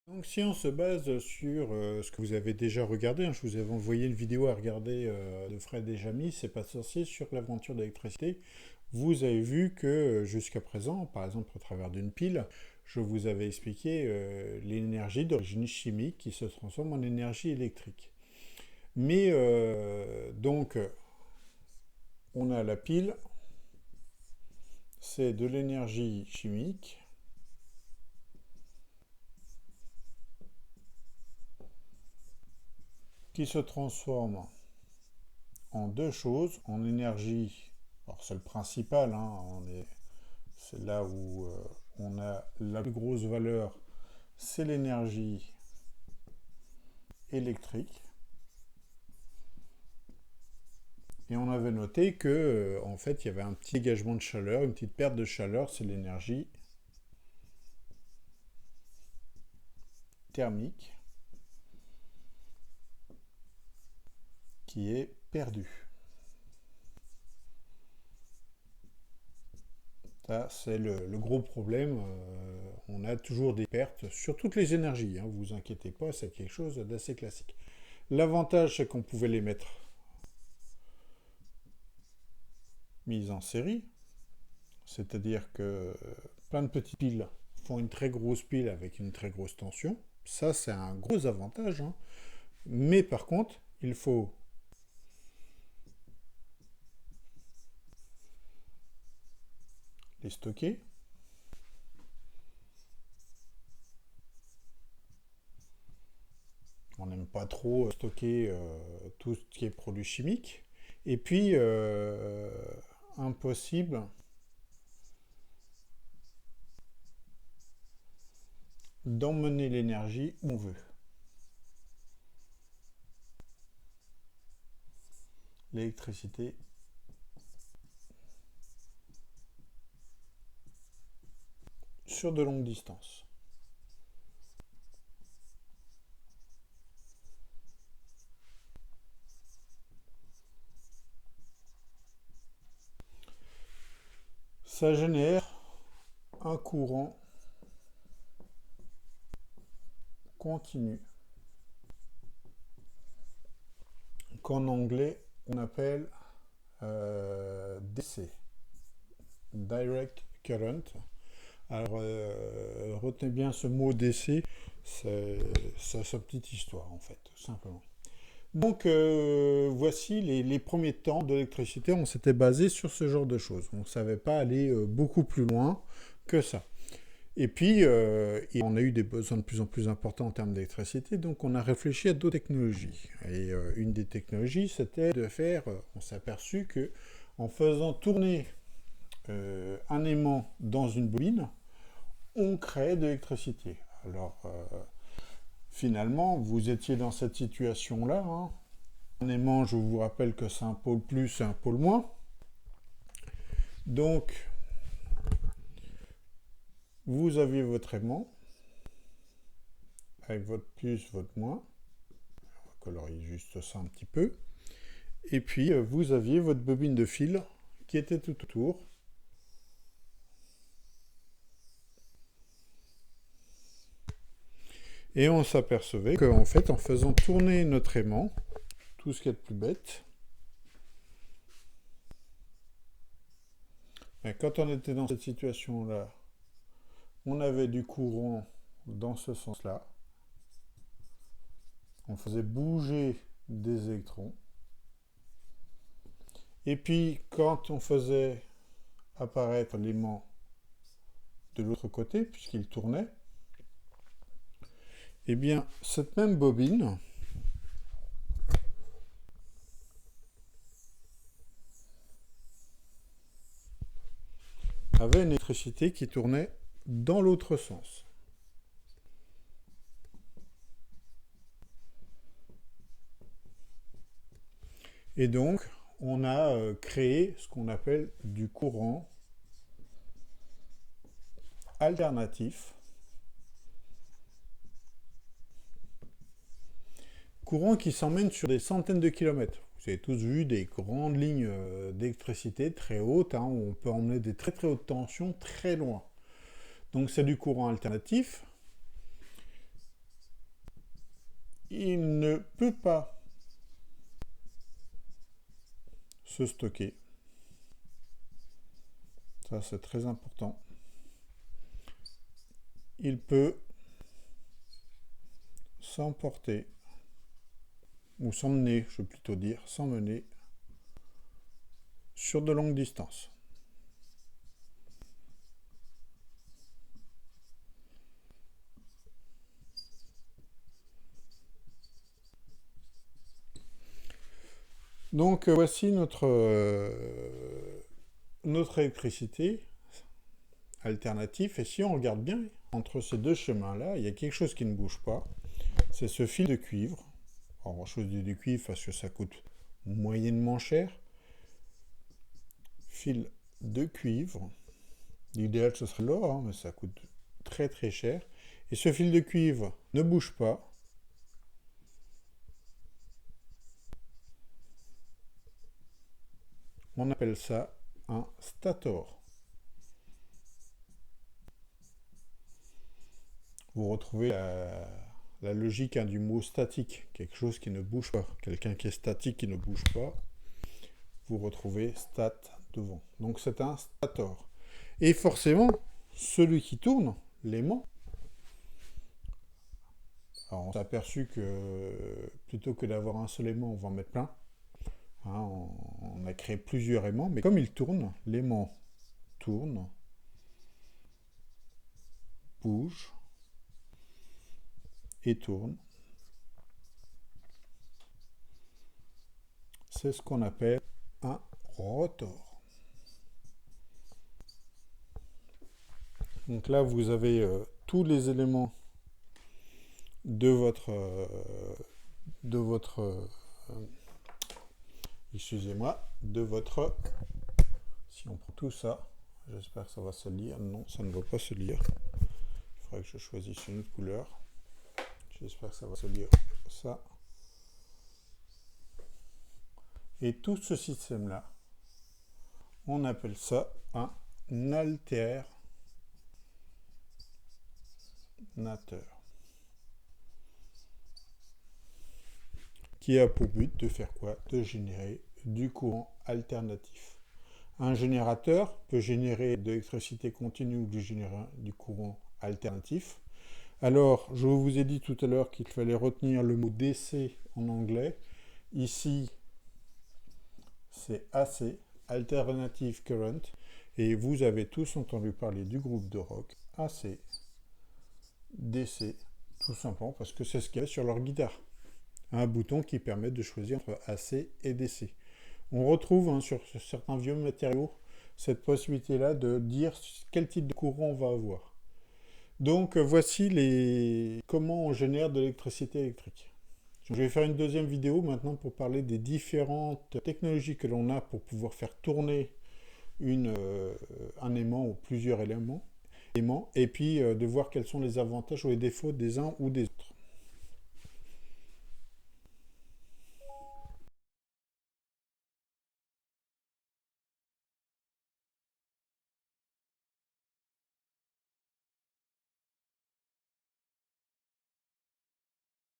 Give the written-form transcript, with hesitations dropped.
Donc si on se base sur ce que vous avez déjà regardé, hein, je vous avais envoyé une vidéo à regarder de Fred et Jamy, c'est pas sorcier, sur l'aventure d'électricité, vous avez vu que jusqu'à présent, par exemple au travers d'une pile, je vous avais expliqué l'énergie d'origine chimique qui se transforme en énergie électrique. Mais donc on a la pile, c'est de l'énergie chimique qui se transforme en deux choses, en énergie, alors c'est le principal, hein, c'est là où on a la plus grosse valeur, c'est l'énergie électrique. Et on avait noté que, en fait, il y avait un petit dégagement de chaleur, une petite perte de chaleur, c'est l'énergie thermique qui est perdue. Ça, c'est le gros problème. On a toujours des pertes sur toutes les énergies. Hein, vous inquiétez pas, c'est quelque chose d'assez classique. L'avantage, c'est qu'on pouvait les mettre mises en série, c'est-à-dire que plein de petites piles font une très grosse pile avec une très grosse tension. Ça, c'est un gros avantage. Hein. Mais par contre, il faut les stocker. On n'aime pas trop stocker tout ce qui est produit chimique. Et puis, impossible d'emmener l'énergie où on veut. L'électricité sur de longues distances. Ça génère un courant continu qu'en anglais on appelle DC, Direct Current. Alors retenez bien ce mot DC, c'est sa petite histoire en fait, tout simplement. Donc voici les premiers temps de l'électricité, on s'était basé sur ce genre de choses. On ne savait pas aller beaucoup plus loin que ça. Et puis, on a eu des besoins de plus en plus importants en termes d'électricité, donc on a réfléchi à d'autres technologies. Et une des technologies, c'était de faire, on s'est aperçu que en faisant tourner un aimant dans une bobine, on crée de l'électricité. Alors, finalement, vous étiez dans cette situation-là. Hein. Un aimant, je vous rappelle que c'est un pôle plus et un pôle moins. Donc, vous aviez votre aimant, avec votre plus, votre moins. On va colorier juste ça un petit peu. Et puis, vous aviez votre bobine de fil qui était tout autour. Et on s'apercevait qu'en fait, en faisant tourner notre aimant, tout ce qui est de plus bête, mais quand on était dans cette situation-là, on avait du courant dans ce sens-là. On faisait bouger des électrons. Et puis, quand on faisait apparaître l'aimant de l'autre côté, puisqu'il tournait, eh bien, cette même bobine avait une électricité qui tournait dans l'autre sens. Et donc, on a créé ce qu'on appelle du courant alternatif. Courant qui s'emmène sur des centaines de kilomètres. Vous avez tous vu des grandes lignes d'électricité très hautes, hein, où on peut emmener des très très hautes tensions très loin. Donc c'est du courant alternatif il ne peut pas se stocker. Ça, c'est très important. Il peut s'emporter, ou s'emmener, je veux plutôt dire, s'emmener sur de longues distances. Donc voici notre électricité alternative. Et si on regarde bien, entre ces deux chemins-là, il y a quelque chose qui ne bouge pas. C'est ce fil de cuivre. Alors, je choisis du cuivre parce que ça coûte moyennement cher. Fil de cuivre. L'idéal, ce serait l'or, hein, mais ça coûte très très cher. Et ce fil de cuivre ne bouge pas. On appelle ça un stator. Vous retrouvez la logique du mot statique, quelque chose qui ne bouge pas. Quelqu'un qui est statique, qui ne bouge pas, vous retrouvez stat devant. Donc c'est un stator. Et forcément, celui qui tourne, l'aimant, alors on s'est aperçu que plutôt que d'avoir un seul aimant, on va en mettre plein. Hein, on a créé plusieurs aimants, mais comme il tourne, l'aimant tourne, bouge et tourne. C'est ce qu'on appelle un rotor. Donc là, vous avez tous les éléments de votre excusez-moi, de votre, si on prend tout ça, j'espère que ça va se lire, non, ça ne va pas se lire, il faudrait que je choisisse une autre couleur, j'espère que ça va se lire, ça, et tout ce système-là, on appelle ça un alternateur, qui a pour but de faire quoi? De générer du courant alternatif. Un générateur peut générer de l'électricité continue ou du courant alternatif. Alors, je vous ai dit tout à l'heure qu'il fallait retenir le mot DC en anglais. Ici, c'est AC, Alternative Current. Et vous avez tous entendu parler du groupe de rock AC, DC, tout simplement parce que c'est ce qu'il y a sur leur guitare. Un bouton qui permet de choisir entre AC et DC. On retrouve sur certains vieux matériaux cette possibilité-là de dire quel type de courant on va avoir. Donc voici comment on génère de l'électricité électrique. Je vais faire une deuxième vidéo maintenant pour parler des différentes technologies que l'on a pour pouvoir faire tourner un aimant ou plusieurs éléments et puis de voir quels sont les avantages ou les défauts des uns ou des autres.